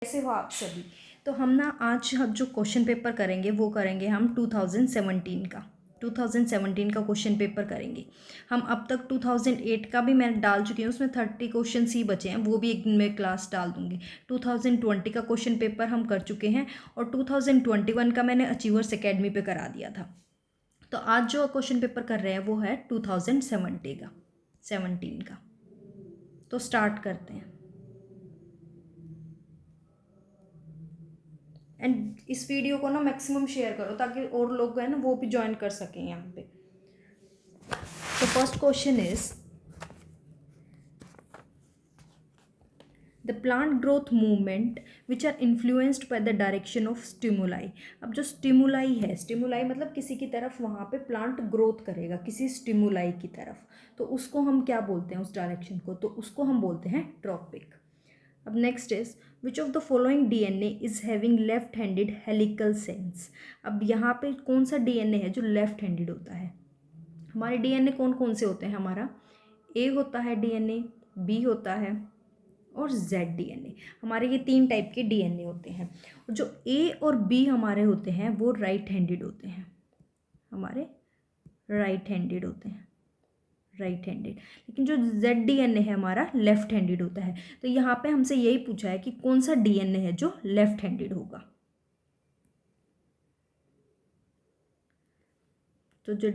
कैसे हो आप सभी। तो हम ना आज हम जो क्वेश्चन पेपर करेंगे वो करेंगे हम 2017 का क्वेश्चन पेपर करेंगे हम। अब तक 2008 का भी मैं डाल चुकी हूँ, उसमें 30 क्वेश्चन ही बचे हैं, वो भी एक दिन में क्लास डाल दूँगी। 2020 का क्वेश्चन पेपर हम कर चुके हैं और 2021 का मैंने अचीवर्स एकेडमी पे करा दिया था। तो आज जो क्वेश्चन पेपर कर रहे हैं वो है 2017 का। तो स्टार्ट करते हैं। एंड इस वीडियो को ना मैक्सिमम शेयर करो ताकि और लोग हैं ना वो भी ज्वाइन कर सकें यहाँ पे। तो first question is the plant growth movement which are influenced by the direction of stimuli. अब जो स्टिमुलाई है, स्टिमुलाई मतलब किसी की तरफ वहाँ पे प्लांट ग्रोथ करेगा, किसी स्टिमुलाई की तरफ, तो उसको हम क्या बोलते हैं, उस डायरेक्शन को, तो उसको हम बोलते हैं ट्रॉपिक। अब next is which of the following DNA is having left handed helical sense. अब यहाँ पे कौन सा डीएनए है जो लेफ्ट हैंडेड होता है। हमारे डीएनए कौन कौन से होते हैं, हमारा ए होता है डीएनए, बी होता है और जेड डीएनए। हमारे ये 3 टाइप के डीएनए होते हैं। जो ए और बी हमारे होते हैं वो राइट हैंडेड होते हैं, हमारे राइट हैंडेड होते हैं, राइट हैंडेड। लेकिन जो जेड डीएनए है हमारा लेफ्ट हैंडेड होता है। तो यहाँ पे हमसे यही पूछा है कि कौन सा डीएनए है जो लेफ्ट हैंडेड होगा। तो जो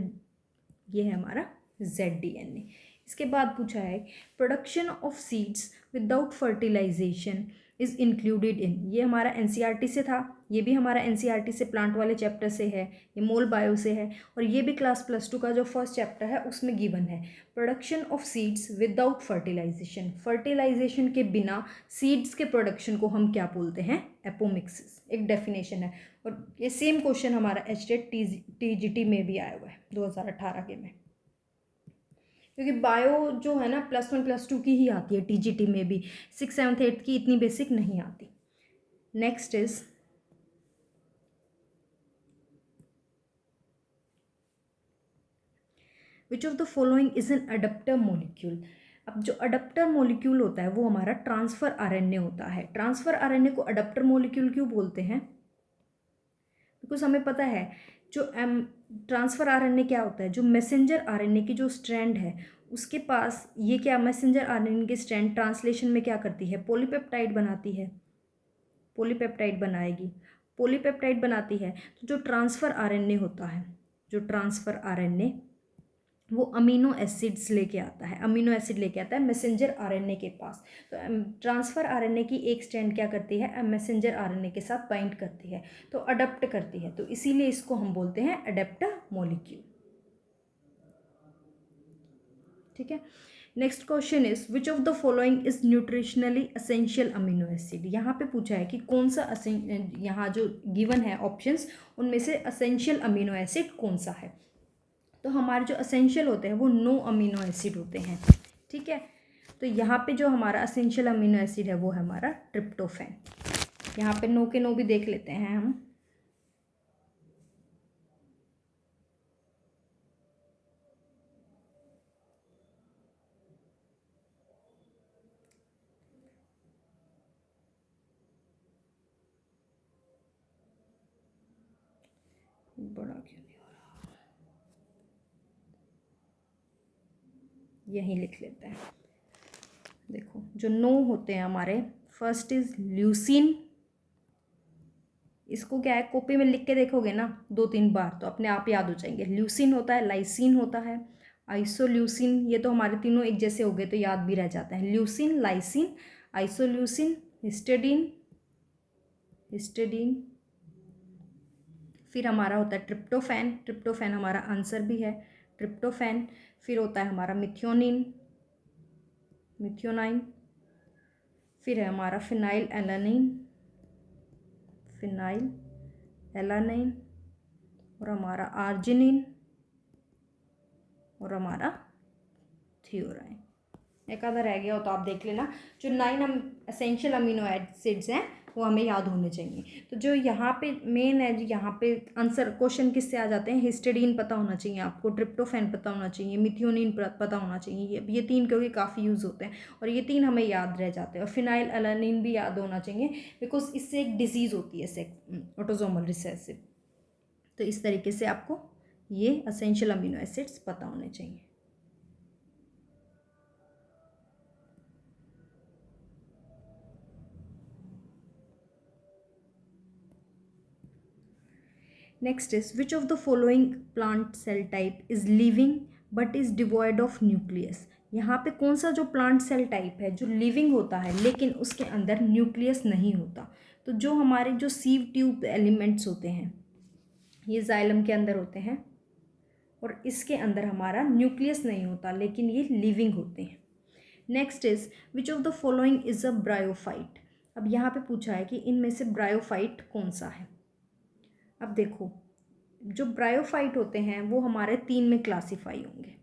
ये है हमारा जेड डीएनए। इसके बाद पूछा है production of seeds without fertilization is included in. ये हमारा एनसीईआरटी से था, ये भी हमारा एनसीईआरटी से प्लांट वाले चैप्टर से है, ये मोल बायो से है, और ये भी क्लास +2 का जो फर्स्ट चैप्टर है उसमें गिवन है। Production of seeds without fertilization, fertilization के बिना सीड्स के प्रोडक्शन को हम क्या बोलते हैं, एपोमिक्सिस। एक डेफिनेशन है। और ये सेम क्वेश्चन हमारा एचटेट टीजीटी में भी आया हुआ है 2018 के में, क्योंकि बायो जो है ना +1 +2 की ही आती है टीजीटी में भी, 6th 7th 8th की इतनी बेसिक नहीं आती। Next is which of the following is an adapter molecule. अब जो अडप्टर मोलिक्यूल होता है वो हमारा ट्रांसफर आरएनए होता है। ट्रांसफर आरएनए को अडप्टर मोलिक्यूल क्यों बोलते हैं, बिकॉज हमें पता है जो ट्रांसफर आरएनए क्या होता है, जो मैसेंजर आरएनए की जो स्ट्रैंड है उसके पास ये क्या मैसेंजर आरएनए की स्ट्रैंड ट्रांसलेशन में क्या करती है, पॉलीपेप्टाइड बनाती है, पॉलीपेप्टाइड बनाएगी, पॉलीपेप्टाइड बनाती है। तो जो ट्रांसफर आरएनए होता है, जो ट्रांसफर आरएनए वो अमीनो एसिड्स लेके आता है, अमीनो एसिड लेके आता है मैसेंजर आरएनए के पास। तो ट्रांसफर आरएनए की एक स्ट्रैंड क्या करती है, मैसेंजर आरएनए के साथ बाइंड करती है, तो अडप्ट करती है, तो इसीलिए इसको हम बोलते हैं अडेप्टर मोलिक्यूल। ठीक है। Next question is which of the following is nutritionally essential amino acid. यहाँ पे पूछा है कि कौन सा यहाँ जो गिवन है ऑप्शंस उनमें से असेंशियल अमीनो एसिड कौन सा है। तो हमारे जो असेंशियल होते हैं वो 9 अमीनो एसिड होते हैं। ठीक है। तो यहाँ पे जो हमारा असेंशियल अमीनो एसिड है वो है हमारा ट्रिप्टोफैन। यहाँ पे 9 के 9 भी देख लेते हैं हम। बड़ा क्यों नहीं हो रहा, यहीं लिख लेते हैं। देखो जो 9 होते हैं हमारे, फर्स्ट इज ल्यूसीन। इसको क्या है, कॉपी में लिख के देखोगे ना 2-3 बार तो अपने आप याद हो जाएंगे। ल्यूसीन होता है, लाइसिन होता है, आइसोल्यूसिन। ये तो हमारे तीनों एक जैसे हो गए तो याद भी रह जाता है। Leucine, lysine, isoleucine, histidine, histidine. फिर हमारा होता है ट्रिप्टोफैन। ट्रिप्टोफैन हमारा आंसर भी है, ट्रिप्टोफैन। फिर होता है हमारा मिथियोनिन, मिथियोनाइन। फिर है हमारा फिनाइल एलानिन, फिनाइल एलानिन। और हमारा आर्जिनिन और हमारा थियोराइन। एक आधा रह गया हो तो आप देख लेना। जो 9 असेंशियल अमीनो एसिड्स हैं वो हमें याद होने चाहिए। तो जो यहाँ पे मेन है, यहाँ पे आंसर क्वेश्चन किससे आ जाते हैं, हिस्टेडीन पता होना चाहिए आपको, ट्रिप्टोफैन पता होना चाहिए, मिथियोनिन पता होना चाहिए, ये तीन क्योंकि काफ़ी यूज़ होते हैं और ये तीन हमें याद रह जाते हैं। और फिनाइल अलानिन भी याद होना चाहिए बिकॉज इससे एक डिजीज़ होती है ऑटोसोमल रिसेसिव। तो इस तरीके से आपको ये एसेंशियल अमीनो एसिड्स पता होने चाहिए। Next is which of the following plant cell type is living but is devoid of nucleus. यहाँ पे कौन सा जो प्लांट सेल टाइप है जो लिविंग होता है लेकिन उसके अंदर न्यूक्लियस नहीं होता। तो जो हमारे जो सीव ट्यूब एलिमेंट्स होते हैं ये जाइलम के अंदर होते हैं और इसके अंदर हमारा न्यूक्लियस नहीं होता लेकिन ये लिविंग होते हैं। Next is which of the following is a bryophyte. अब यहाँ पे पूछा है कि इनमें से ब्रायोफाइट कौन सा है। अब देखो जो ब्रायोफाइट होते हैं वो हमारे 3 में क्लासीफाई होंगे।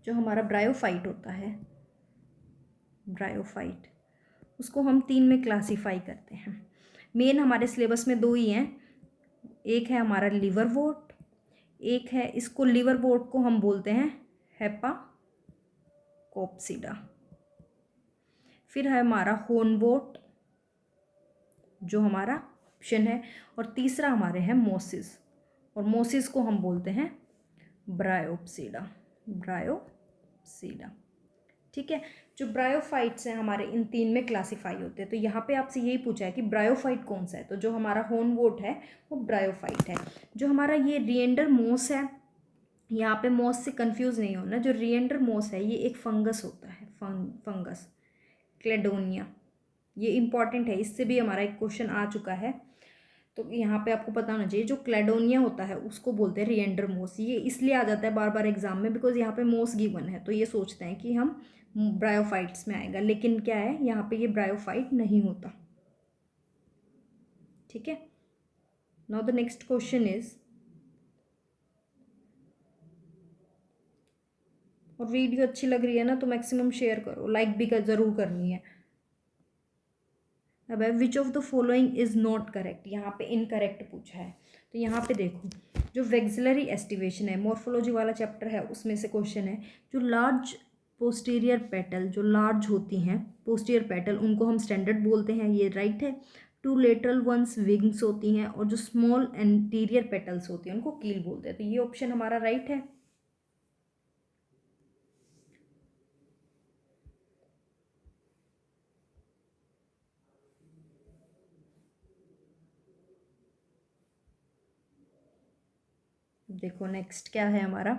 जो हमारा ब्रायोफाइट होता है, ब्रायोफाइट, उसको हम 3 में क्लासीफाई करते हैं। मेन हमारे सिलेबस में 2 ही हैं, एक है हमारा लिवर वोट, एक है इसको लिवर वोट को हम बोलते हैं हेपा कोप्सिडा, फिर है हमारा होर्न वोट जो हमारा ऑप्शन है, और तीसरा हमारे हैं मोसिस, और मोसिस को हम बोलते हैं ब्रायोप्सिडा, ब्रायोप्सिडा। ठीक है, जो ब्रायोफाइट्स हैं हमारे इन 3 में क्लासीफाई होते हैं। तो यहाँ पे आपसे यही पूछा है कि ब्रायोफाइट कौन सा है, तो जो हमारा होर्न वोट है वो ब्रायोफाइट है। जो हमारा ये रिएंडर मोस है, यहाँ पे मोस से कंफ्यूज नहीं होना, जो रिएंडर मोस है ये एक फंगस होता है, फंगस क्लेडोनिया, ये इंपॉर्टेंट है, इससे भी हमारा एक क्वेश्चन आ चुका है। तो यहाँ पे आपको पता होना चाहिए जो क्लेडोनिया होता है उसको बोलते हैं रिएंडर मोस। ये इसलिए आ जाता है बार बार एग्जाम में बिकॉज यहाँ पे मोस गिवन है, तो ये सोचते हैं कि हम ब्रायोफाइट्स में आएगा, लेकिन क्या है यहाँ पे ये ब्रायोफाइट नहीं होता। ठीक है, now the next question is, और वीडियो अच्छी लग रही है ना तो मैक्सिमम शेयर करो, लाइक भी ज़रूर करनी है। अब है विच of the following is not correct, यहाँ पे इनकरेक्ट पूछा है। तो यहाँ पे देखो जो वेक्सिलरी एस्टिवेशन है, मॉर्फोलॉजी वाला चैप्टर है, उसमें से क्वेश्चन है जो लार्ज पोस्टीरियर पेटल, जो लार्ज होती हैं पोस्टीरियर पेटल उनको हम स्टैंडर्ड बोलते हैं, ये राइट है। 2 लेटरल वंस विंग्स होती हैं और जो स्मॉल एंटीरियर पेटल्स होती हैं उनको कील बोलते हैं, तो ये ऑप्शन हमारा राइट है। देखो नेक्स्ट क्या है हमारा,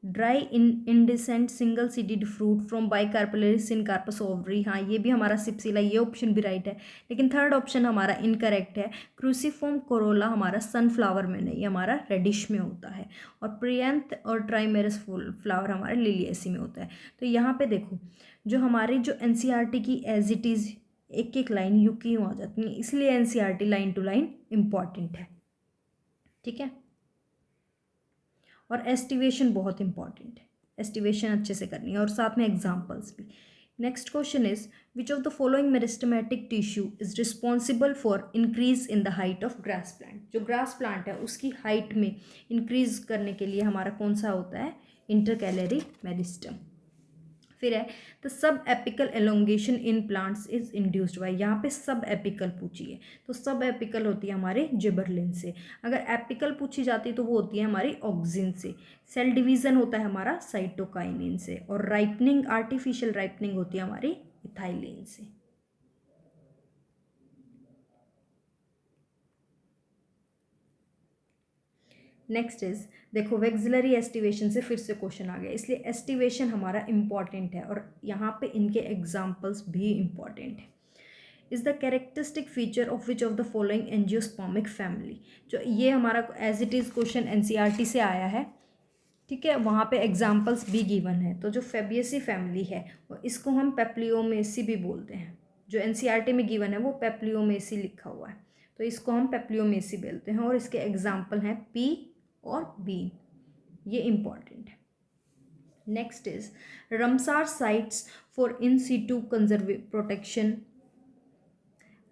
dry indehiscent single seeded fruit from bicarpellary syncarpous ovary, हाँ ये भी हमारा सिप्सिला, ये ऑप्शन भी राइट है। लेकिन थर्ड ऑप्शन हमारा इनकरेक्ट है, क्रूसीफॉर्म कोरोला हमारा सनफ्लावर में नहीं, हमारा रेडिश में होता है, और प्रियंथ और ट्राइमेरस फ्लावर हमारे लिलियसी में होता है। तो यहाँ पे देखो जो हमारी जो एनसीईआरटी की एज इट इज़ एक एक लाइन यू की यूँ आ जाती है, इसलिए NCERT line to line important है। ठीक है, और एस्टिवेशन बहुत इंपॉर्टेंट है, एस्टिवेशन अच्छे से करनी है और साथ में एग्जाम्पल्स भी। Next question is which of the following meristematic tissue is responsible for increase in the height of grass plant. जो ग्रास प्लांट है उसकी हाइट में इंक्रीज करने के लिए हमारा कौन सा होता है, इंटरकैलरी मेरिस्टम। फिर है the sub apical elongation in plants is induced by, यहाँ पे सब एपिकल पूछी है, तो सब एपिकल होती है हमारे जिबरलिन से। अगर एपिकल पूछी जाती तो वो होती है हमारी ऑक्सिन से। सेल डिवीजन होता है हमारा साइटोकाइनिन से, और राइपनिंग आर्टिफिशियल राइपनिंग होती है हमारी इथाइलिन से। नेक्स्ट इज देखो वेक्सिलरी एस्टिवेशन से फिर से क्वेश्चन आ गया, इसलिए एस्टिवेशन हमारा इंपॉर्टेंट है और यहाँ पे इनके एग्जाम्पल्स भी इंपॉर्टेंट है। Is the characteristic feature of which of the following angiospermic family, जो ये हमारा as it is question NCERT से आया है। ठीक है, वहाँ पे एग्जाम्पल्स भी गिवन है। तो जो फेबियसी फैमिली है इसको हम पेप्लियोमेसी भी बोलते हैं, जो एनसीईआरटी में गिवन है वो पेप्लियोमेसी लिखा हुआ है, तो इसको हम पेप्लियोमेसी बोलते हैं, और इसके एग्जाम्पल हैं पी और बी, ये इम्पॉर्टेंट है। Next is Ramsar sites for in situ conserve protection.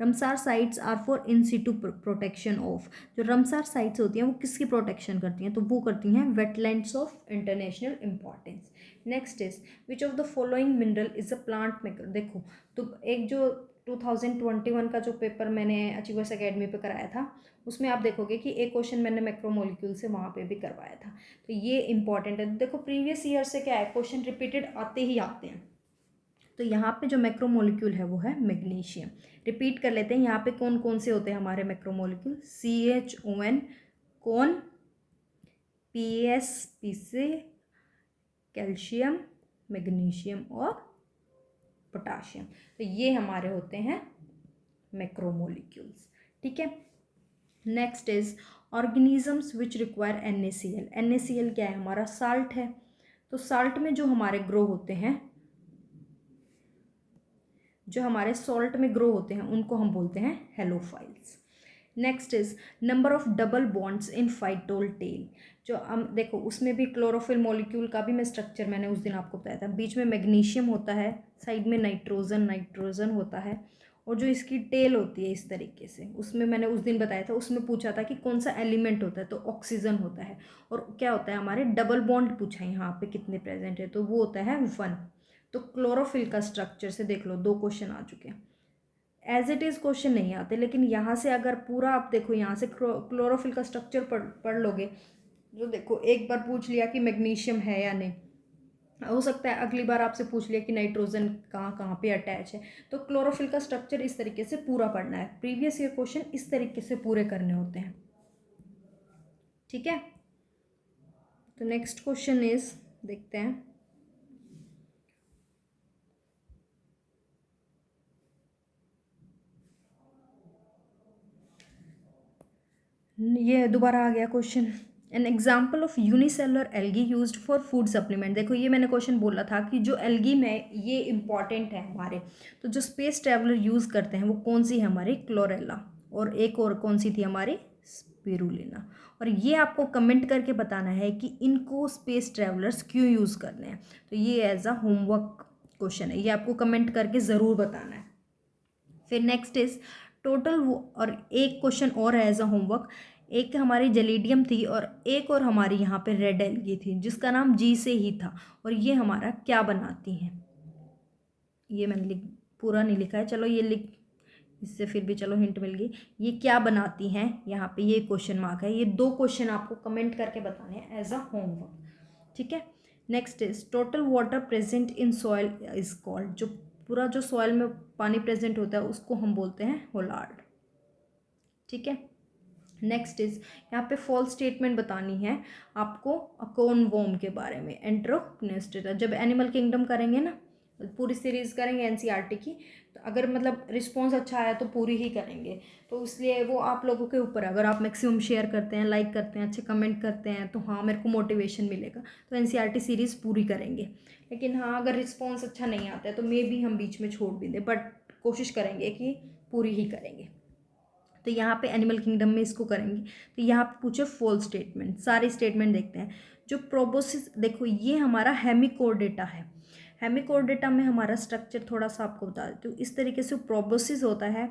Ramsar sites are for in situ protection of. जो रमसार साइट्स होती हैं वो किसकी प्रोटेक्शन करती हैं, तो वो करती हैं wetlands of international importance. Next is which of the following mineral is a plant maker. देखो तो एक जो 2021 का जो पेपर मैंने अचीवर्स एकेडमी पे कराया था उसमें आप देखोगे कि एक क्वेश्चन मैंने मैक्रोमोलिक्यूल से वहाँ पे भी करवाया था, तो ये इंपॉर्टेंट है। देखो प्रीवियस ईयर से क्या है, क्वेश्चन रिपीटेड आते ही आते हैं। तो यहाँ पे जो मैक्रोमोलिक्यूल है वो है मैग्नीशियम। रिपीट कर लेते हैं, यहाँ पे कौन कौन से होते हैं हमारे मैक्रोमोलिक्यूल, CHON कौन, PSPC कैल्शियम, मैग्नीशियम और पोटाशियम। तो ये हमारे होते हैं मैक्रोमोलिक्यूल्स। ठीक है। Next is organisms which require NaCl। NaCl क्या है, हमारा साल्ट है। तो साल्ट में जो हमारे ग्रो होते हैं, जो हमारे सॉल्ट में ग्रो होते हैं उनको हम बोलते हैं halophiles. Next is number of double bonds in phytol tail. जो हम देखो उसमें भी क्लोरोफिल मॉलिक्यूल का भी मैं स्ट्रक्चर मैंने उस दिन आपको बताया था। बीच में मैग्नीशियम होता है, साइड में नाइट्रोजन होता है, और जो इसकी टेल होती है इस तरीके से, उसमें मैंने उस दिन बताया था, उसमें पूछा था कि कौन सा एलिमेंट होता है, तो ऑक्सीजन होता है। और क्या होता है, हमारे डबल बॉन्ड पूछा है यहाँ पे कितने प्रेजेंट है, तो वो होता है 1। तो क्लोरोफिल का स्ट्रक्चर से देख लो 2 क्वेश्चन आ चुके हैं। एज इट इज़ क्वेश्चन नहीं आते, लेकिन यहाँ से अगर पूरा आप देखो, यहाँ से क्लोरोफिल का स्ट्रक्चर पढ़ लोगे, जो देखो एक बार पूछ लिया कि मैग्नीशियम है या नहीं, हो सकता है अगली बार आपसे पूछ लिया कि नाइट्रोजन कहाँ कहाँ पे अटैच है। तो क्लोरोफिल का स्ट्रक्चर इस तरीके से पूरा पढ़ना है, प्रीवियस ईयर क्वेश्चन इस तरीके से पूरे करने होते हैं। ठीक है। तो नेक्स्ट क्वेश्चन इज, देखते हैं, ये दोबारा आ गया question. An example of unicellular algae used for food supplement. देखो ये मैंने क्वेश्चन बोला था कि जो एल्गी में ये इंपॉर्टेंट है हमारे, तो जो स्पेस ट्रैवलर यूज़ करते हैं वो कौन सी है हमारी, क्लोरेला, और एक और कौन सी थी हमारी, स्पिरुलिना। और ये आपको कमेंट करके बताना है कि इनको स्पेस ट्रैवलर्स क्यों यूज़ करने हैं। तो ये एज अ होमवर्क क्वेश्चन है, ये आपको कमेंट करके ज़रूर बताना है। फिर नेक्स्ट इज टोटल, और एक क्वेश्चन और है एज अ होमवर्क, एक हमारी जेलिडियम थी और एक और हमारी यहाँ पे रेड एल्गी थी जिसका नाम जी से ही था, और ये हमारा क्या बनाती हैं। ये मैंने पूरा नहीं लिखा है, चलो ये लिख, इससे फिर भी चलो हिंट मिल गई। ये क्या बनाती हैं, यहाँ पे ये क्वेश्चन मार्क है। ये 2 क्वेश्चन आपको कमेंट करके बताने हैं एज अ होमवर्क। ठीक है। Next is total water present in soil is called. जो पूरा जो सॉइल में पानी प्रेजेंट होता है उसको हम बोलते हैं होलार्ड। ठीक है। नेक्स्ट इज यहाँ पे फॉल्स स्टेटमेंट बतानी है आपको अकोन वोम के बारे में, एंट्रोप्नेस्टेटा। जब एनिमल किंगडम करेंगे ना, पूरी सीरीज करेंगे एनसीईआरटी की, तो अगर मतलब रिस्पॉन्स अच्छा आया तो पूरी ही करेंगे। तो इसलिए वो आप लोगों के ऊपर है, अगर आप मैक्सिमम शेयर करते हैं, लाइक करते हैं, अच्छे कमेंट करते हैं, तो हाँ मेरे को मोटिवेशन मिलेगा, तो एनसीईआरटी सीरीज़ पूरी करेंगे। लेकिन हाँ अगर रिस्पॉन्स अच्छा नहीं आता है तो मे भी हम बीच में छोड़ भी दें, बट कोशिश करेंगे कि पूरी ही करेंगे। तो यहाँ पे एनिमल किंगडम में इसको करेंगे। तो यहाँ पे पूछे फॉल्स स्टेटमेंट, सारे स्टेटमेंट देखते हैं। जो प्रोबोसिस, देखो ये हमारा हेमिकोर्डेटा है। हेमिकोर्डेटा में हमारा स्ट्रक्चर थोड़ा सा आपको बता देती हूँ, इस तरीके से प्रोबोसिस होता है।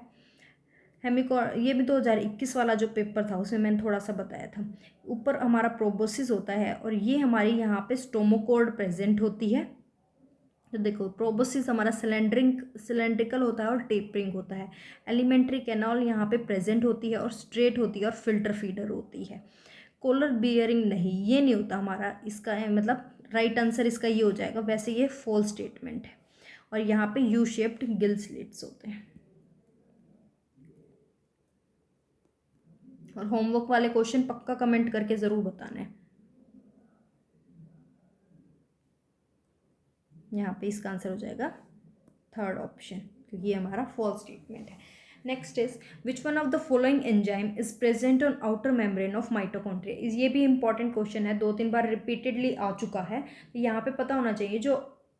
ये भी 2021 वाला जो पेपर था उसमें मैंने थोड़ा सा बताया था। ऊपर हमारा प्रोबोसिस होता है और ये हमारी यहाँ पे स्टोमोकोर्ड प्रेजेंट होती है। तो देखो प्रोबोसिस हमारा सिलेंड्रिकल होता है और टेपरिंग होता है। एलिमेंट्री कैनाल यहाँ पे प्रेजेंट होती है और स्ट्रेट होती है और फिल्टर फीडर होती है। कोलर बियरिंग नहीं, ये नहीं होता हमारा, इसका है मतलब राइट आंसर इसका ये हो जाएगा। वैसे ये फॉल्स स्टेटमेंट है। और यहाँ पे यू शेप्ड गिल स्लिट्स होते हैं। और होमवर्क वाले क्वेश्चन पक्का कमेंट करके ज़रूर बताना है। यहाँ पे इसका आंसर हो जाएगा 3rd ऑप्शन, क्योंकि ये हमारा फॉल्स स्टेटमेंट है। Next is which one of the following enzyme is present on outer membrane of mitochondria. ये भी इंपॉर्टेंट क्वेश्चन है, 2-3 बार रिपीटेडली आ चुका है। तो यहाँ पे पता होना चाहिए, जो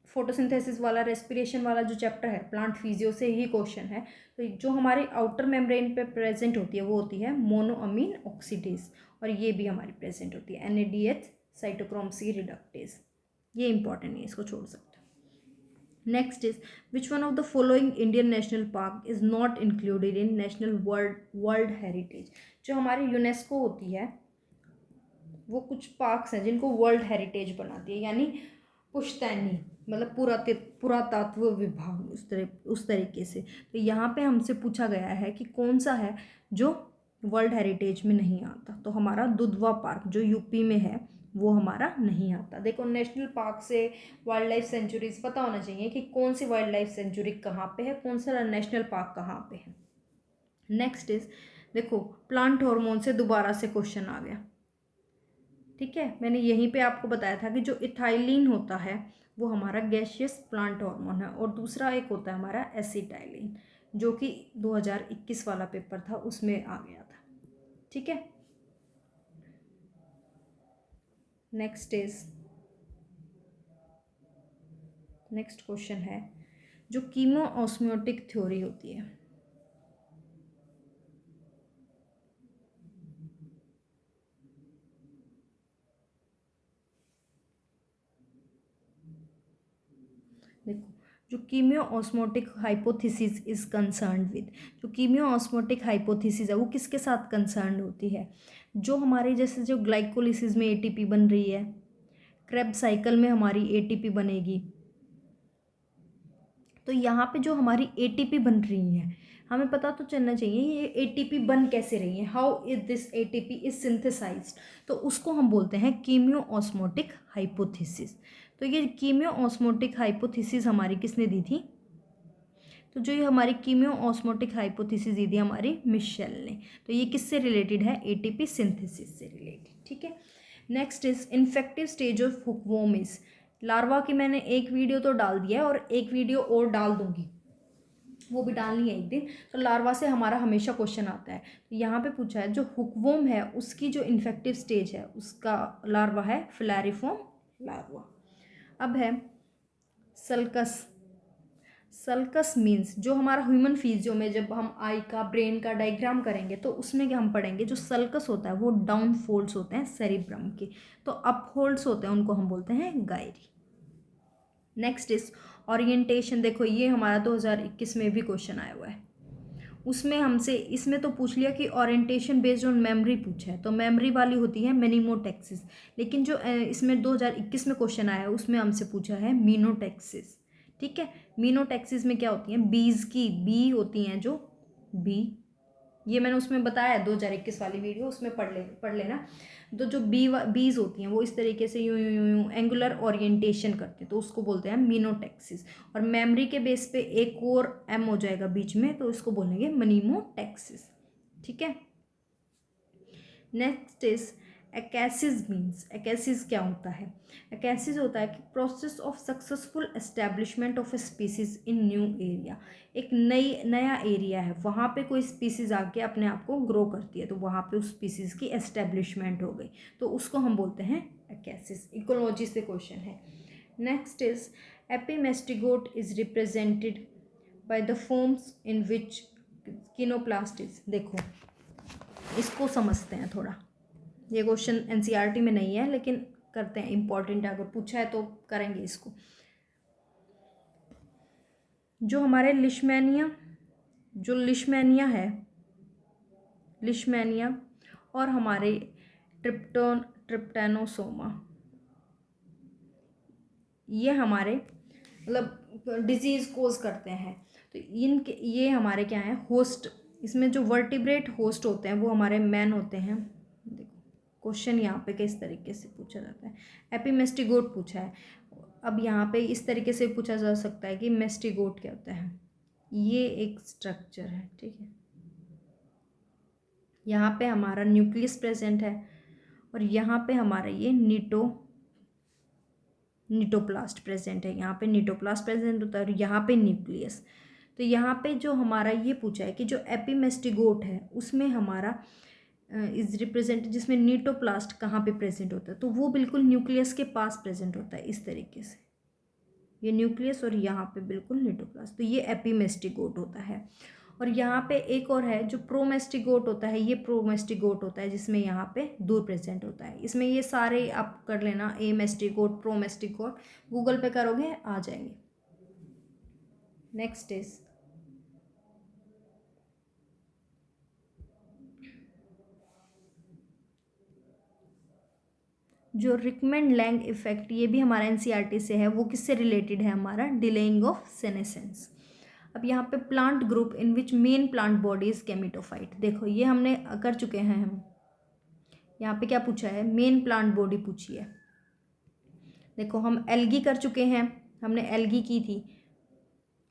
फोटोसिंथेसिस वाला, रेस्पिरेशन वाला जो चैप्टर है प्लांट फिजियो से ही क्वेश्चन है। तो जो हमारे आउटर मेम्ब्रेन पे प्रेजेंट होती है वो होती है मोनोअमीन ऑक्सीडेज, और ये भी हमारी प्रेजेंट होती है NADH साइटोक्रोम C रिडक्टेज। ये इंपॉर्टेंट है, इसको छोड़ सकते हो। Next is which one of the following Indian national park is not included in national world heritage. जो हमारी यूनेस्को होती है वो कुछ पार्क्स हैं जिनको वर्ल्ड हेरिटेज बनाती है, यानी पुश्तैनी मतलब पुरातत्व विभाग, उस तरीके से। तो यहाँ पे हमसे पूछा गया है कि कौन सा है जो वर्ल्ड हेरिटेज में नहीं आता। तो हमारा दुधवा पार्क जो यूपी में है वो हमारा नहीं आता। देखो नेशनल पार्क से वाइल्ड लाइफ सेंचुरीज पता होना चाहिए कि कौन सी वाइल्ड लाइफ सेंचुरी कहाँ पे है, कौन सा नेशनल पार्क कहाँ पे है। नेक्स्ट इज देखो प्लांट हार्मोन से दोबारा से क्वेश्चन आ गया। ठीक है, मैंने यहीं पे आपको बताया था कि जो इथाइलिन होता है वो हमारा गैसियस प्लांट हार्मोन है, और दूसरा एक होता है हमारा एसिटाइलिन जो कि 2021 वाला पेपर था उसमें आ गया था। ठीक है, नेक्स्ट क्वेश्चन है जो कीमो ऑस्मियोटिक थ्योरी होती है। देखो जो chemiosmotic hypothesis is concerned with, जो कीमियो ऑस्मोटिक हाइपोथेसिस है वो किसके साथ कंसर्न होती है, जो हमारे जैसे जो ग्लाइकोलिसिस में एटीपी बन रही है, क्रेब्स साइकिल में हमारी एटीपी बनेगी। तो यहाँ पे जो हमारी एटीपी बन रही है हमें पता तो चलना चाहिए ये एटीपी बन कैसे रही है, how is this ATP is synthesized. तो उसको हम बोलते हैं कीमियो ऑस्मोटिक हाइपोथेसिस। तो ये कीमियो ऑस्मोटिक हाइपोथेसिस हमारी किसने दी थी, तो जो ये हमारी कीमियो ऑस्मोटिक हाइपोथेसिस दी थी हमारी मिशेल ने। तो ये किससे रिलेटेड है, एटीपी सिंथेसिस से रिलेटेड। ठीक है, next is infective stage of hookworm is, larva की मैंने एक वीडियो तो डाल दिया है और एक वीडियो और डाल दूंगी, वो भी डालनी है एक दिन। तो लार्वा से हमारा हमेशा क्वेश्चन आता है। तो यहाँ पे पूछा है जो हुकवॉर्म है उसकी जो इन्फेक्टिव स्टेज है उसका लार्वा है फिलैरिफॉर्म लार्वा। अब है सल्कस। सल्कस मीन्स जो हमारा ह्यूमन फिजियो में जब हम आई का ब्रेन का डायग्राम करेंगे तो उसमें क्या हम पढ़ेंगे, जो सल्कस होता है वो डाउन फोल्ड्स होते हैं सेरिब्रम के, तो अप फोल्ड्स होते हैं उनको हम बोलते हैं गायरी। Next is orientation. देखो ये हमारा 2021 में भी क्वेश्चन आया हुआ है, उसमें हमसे इसमें तो पूछ लिया कि ओरिएंटेशन बेस्ड ऑन मेमोरी पूछा है, तो मेमोरी वाली होती है मेनिमोटेक्सिस, लेकिन जो इसमें 2021 में क्वेश्चन आया है उसमें हमसे पूछा है मीनोटेक्सिस। ठीक है, मीनोटेक्सिस में क्या होती हैं, बीज की बी होती हैं जो बी, ये मैंने उसमें बताया है 2021 वाली वीडियो, उसमें पढ़ लेना। तो जो बीज होती हैं वो इस तरीके से यूं यूं यूं यूं एंगुलर ओरिएंटेशन करते हैं, तो उसको बोलते हैं मीनोटेक्सिस। और मेमोरी के बेस पे एक और एम हो जाएगा बीच में, तो इसको बोलेंगे मनीमोटेक्सिस। ठीक है, नेक्स्ट इज एकैसिस मीन्स, एकैसिस क्या होता है, एकैसिस होता है कि process of successful establishment of a species in new area. एक नया एरिया है वहाँ पे कोई स्पीसीज आके अपने आप को ग्रो करती है, तो वहाँ पे उस स्पीसीज की एस्टेब्लिशमेंट हो गई, तो उसको हम बोलते हैं एकैसिस। इकोलॉजी से क्वेश्चन है। Next is epimastigote is represented by the forms in which kinetoplast is. देखो इसको समझते हैं थोड़ा, ये क्वेश्चन एनसीईआरटी में नहीं है लेकिन करते हैं, इंपॉर्टेंट है, अगर पूछा है तो करेंगे इसको। जो हमारे लिशमैनिया है, लिशमैनिया और हमारे ट्रिप्टैनोसोमा, ये हमारे मतलब डिजीज कोज करते हैं। तो इनके ये हमारे क्या हैं, होस्ट, इसमें जो वर्टिब्रेट होस्ट होते हैं वो हमारे मैन होते हैं। देखो क्वेश्चन यहाँ पे किस तरीके से पूछा जाता है, एपिमेस्टिगोट पूछा है। अब यहाँ पे इस तरीके से पूछा जा सकता है कि मेस्टिगोट क्या होता है, ये एक स्ट्रक्चर है। ठीक है, यहाँ पे हमारा न्यूक्लियस प्रेजेंट है और यहाँ पे हमारा ये नीटोप्लास्ट प्रेजेंट है, यहाँ पे नीटोप्लास्ट प्रेजेंट होता है और यहाँ पे न्यूक्लियस। तो यहाँ पे जो हमारा ये पूछा है कि जो एपिमेस्टिगोट है उसमें हमारा इज रिप्रेजेंट, जिसमें नीटोप्लास्ट कहाँ पे प्रेजेंट होता है, तो वो बिल्कुल न्यूक्लियस के पास प्रेजेंट होता है इस तरीके से, ये न्यूक्लियस और यहाँ पे बिल्कुल नीटोप्लास्ट, तो ये एपिमेस्टिगोट होता है। और यहाँ पे एक और है जो प्रोमेस्टिगोट होता है, ये प्रोमेस्टिगोट होता है जिसमें यहाँ पे दूर प्रेजेंट होता है। इसमें ये सारे आप कर लेना, एमेस्टिगोट, प्रोमेस्टिगोट, गूगल पे करोगे आ जाएंगे। नेक्स्ट इज जो रिकमेंड लैंग इफेक्ट, ये भी हमारा एनसीईआरटी से है, वो किससे रिलेटेड है, हमारा डिलेइंग ऑफ सेनेसेंस। अब यहाँ पे plant group in which main plant body is gametophyte, देखो ये हमने कर चुके हैं हम। यहाँ पे क्या पूछा है, मेन प्लांट बॉडी पूछी है। देखो हम एल्गी कर चुके हैं, हमने एल्गी की थी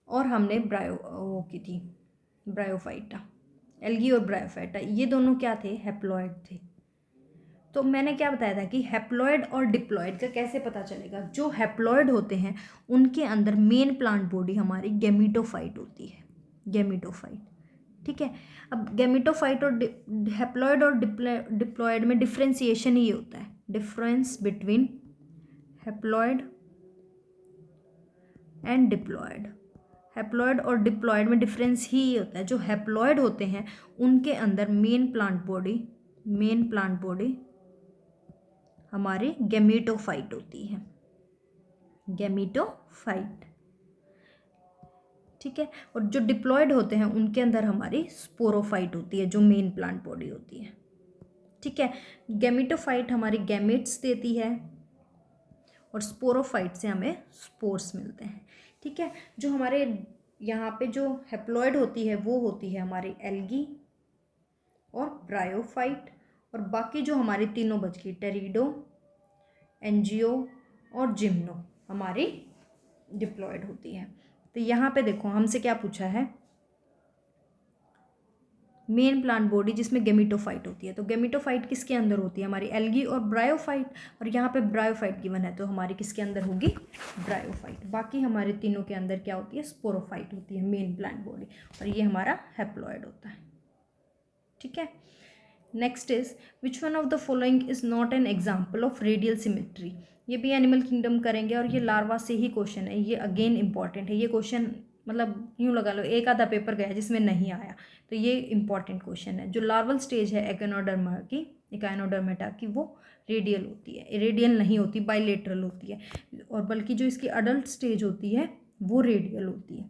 और हमने वो की थी ब्रायोफाइटा। एल्गी और ब्रायोफाइटा ये दोनों क्या थे, हैप्लॉइड थे। तो मैंने क्या बताया था कि हैप्लॉइड और डिप्लॉइड का कैसे पता चलेगा। जो हैप्लॉइड होते हैं उनके अंदर मेन प्लांट बॉडी हमारी गैमीटोफाइट होती है, गैमीटोफाइट। ठीक है, अब गैमीटोफाइट और हैप्लॉइड और डिप्लॉइड में डिफ्रेंसिएशन ही होता है, difference between haploid and diploid. Haploid और डिप्लॉइड में डिफरेंस ही होता है। जो हैप्लॉइड होते हैं उनके अंदर मेन प्लांट बॉडी हमारी गैमीटोफाइट होती है, गैमीटोफाइट। ठीक है, और जो डिप्लॉयड होते हैं उनके अंदर हमारी स्पोरोफाइट होती है, जो मेन प्लांट बॉडी होती है। ठीक है, गैमीटोफाइट हमारी गैमेट्स देती है और स्पोरोफाइट से हमें स्पोर्स मिलते हैं। ठीक है, जो हमारे यहाँ पे जो हैप्लॉयड होती है वो होती है हमारी एल्गी और ब्रायोफाइट, और बाकी जो हमारी तीनों बच गई, टेरिडो, एनजियो और जिम्नो, हमारी डिप्लॉयड होती है। तो यहाँ पे देखो हमसे क्या पूछा है, मेन प्लांट बॉडी जिसमें गेमिटोफाइट होती है। तो गेमिटोफाइट किसके अंदर होती है, हमारी एल्गी और ब्रायोफाइट, और यहाँ पे ब्रायोफाइट गिवन है तो हमारी किसके अंदर होगी, ब्रायोफाइट। बाकी हमारे तीनों के अंदर क्या होती है, स्पोरोफाइट होती है मेन प्लांट बॉडी, और ये हमारा हैप्लॉयड होता है। ठीक है, next is which one of the following is not an example of radial symmetry. ये भी एनिमल किंगडम करेंगे और ये लार्वा से ही क्वेश्चन है, ये अगेन इंपॉर्टेंट है। ये क्वेश्चन मतलब यूँ लगा लो एक आधा पेपर गया जिसमें नहीं आया, तो ये इंपॉर्टेंट क्वेश्चन है। जो लार्वल स्टेज है इकाइनोडर्मेटा की, वो रेडियल होती है, रेडियल नहीं होती, बाइलेटरल होती है। और बल्कि जो इसकी अडल्ट स्टेज होती है वो रेडियल होती है।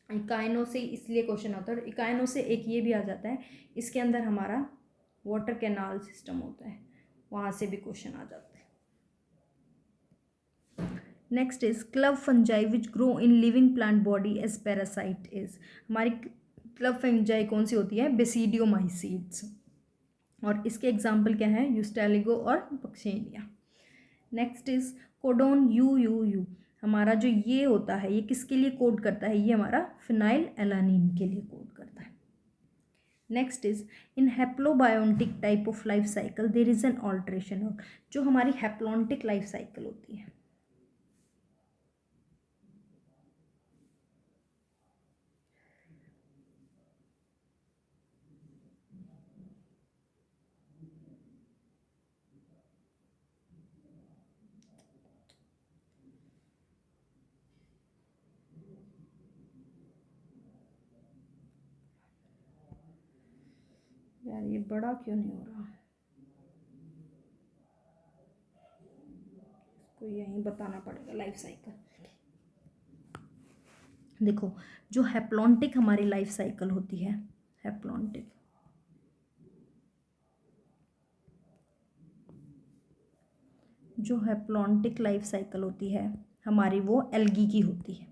इकाइनो से इसलिए क्वेश्चन आता है, और इकाइनो से एक ये भी आ जाता है, इसके अंदर हमारा वाटर कैनाल सिस्टम होता है, वहाँ से भी क्वेश्चन आ जाते हैं। Next is club fungi which grow in living plant body as parasite is. हमारी क्लब फंजाई कौन सी होती है, बेसिडियोमाइसीड्स, और इसके एग्जाम्पल क्या है, यूस्टेलिगो और पक्सेनिया। नेक्स्ट इज कोडोन यू, हमारा जो ये होता है ये किसके लिए कोड करता है, ये हमारा फिनाइल एलानिन के लिए कोड करता है। Next is in haplobiontic type of life cycle there is an alternation of, जो हमारी हैप्लॉन्टिक लाइफ साइकिल होती है। यार ये बड़ा क्यों नहीं हो रहा, इसको यहीं बताना पड़ेगा लाइफ साइकिल। देखो जो हैप्लॉन्टिक हमारी लाइफ साइकिल होती है, हैप्लॉन्टिक, जो हैप्लॉन्टिक लाइफ साइकिल होती है हमारी, वो एल्गी की होती है।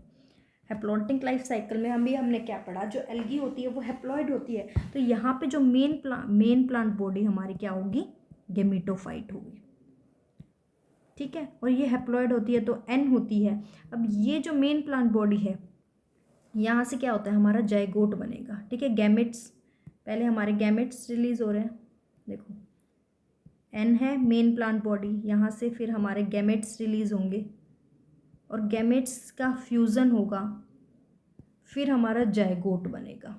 हैप्लॉन्टिक लाइफ साइकिल में हमने क्या पढ़ा, जो एल्गी होती है वो हैप्लॉइड होती है। तो यहाँ पे जो मेन प्लांट बॉडी हमारी क्या होगी, गेमिटोफाइट होगी। ठीक है, और ये हैप्लॉइड होती है तो एन होती है। अब ये जो मेन प्लांट बॉडी है, यहाँ से क्या होता है, हमारा जाइगोट बनेगा। ठीक है, गैमेट्स, पहले हमारे गैमेट्स रिलीज हो रहे हैं, देखो एन है मेन प्लांट बॉडी, यहाँ से फिर हमारे गैमेट्स रिलीज होंगे और गैमेट्स का फ्यूज़न होगा, फिर हमारा जाइगोट बनेगा।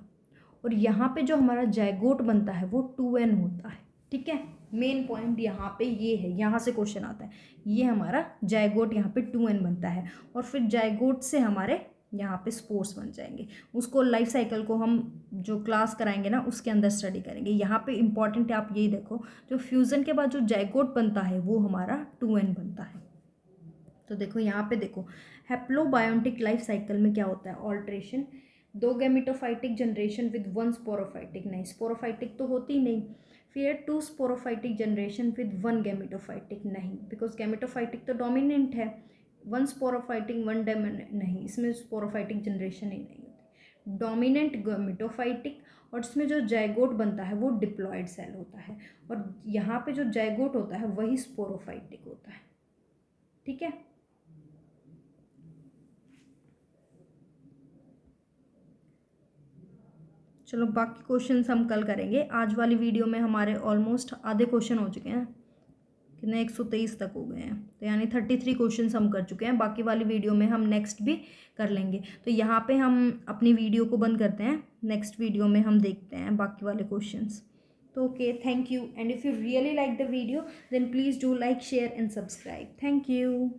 और यहाँ पे जो हमारा जाइगोट बनता है वो 2n होता है। ठीक है, मेन पॉइंट यहाँ पे ये है, यहाँ से क्वेश्चन आता है, ये हमारा जाइगोट यहाँ पे 2n बनता है, और फिर जाइगोट से हमारे यहाँ पे स्पोर्स बन जाएंगे। उसको लाइफ साइकिल को हम जो क्लास कराएंगे ना उसके अंदर स्टडी करेंगे। यहाँ पे इंपॉर्टेंट है, आप यही देखो, जो फ्यूज़न के बाद जो जाइगोट बनता है वो हमारा 2n बनता है। तो देखो यहाँ पे देखो, हैप्लोबायोटिक लाइफ साइकिल में क्या होता है, alteration, 2 gametophytic generation with 1 sporophytic, नहीं स्पोरोफाइटिक तो होती नहीं। फिर 2 स्पोरोफाइटिक जनरेशन विद 1 गैमेटोफाइटिक, नहीं, बिकॉज गैमेटोफाइटिक तो डोमिनेंट है। 1 स्पोरोफाइटिक 1 डेमिनेंट, नहीं, इसमें स्पोरोफाइटिक जनरेशन ही नहीं होती। डोमिनेंट गैमेटोफाइटिक, और इसमें जो जाइगोट बनता है वो डिप्लॉयड सेल होता है, और यहाँ पे जो जाइगोट होता है वही स्पोरोफाइटिक होता है। ठीक है, चलो बाकी क्वेश्चंस हम कल करेंगे। आज वाली वीडियो में हमारे ऑलमोस्ट आधे क्वेश्चन हो चुके हैं, कितने 123 तक हो गए हैं, तो यानी 33 क्वेश्चंस हम कर चुके हैं। बाकी वाली वीडियो में हम नेक्स्ट भी कर लेंगे। तो यहाँ पे हम अपनी वीडियो को बंद करते हैं, नेक्स्ट वीडियो में हम देखते हैं बाकी वाले क्वेश्चंस। तो okay, thank you, and if you really like the video then please do like, share and subscribe. Thank you.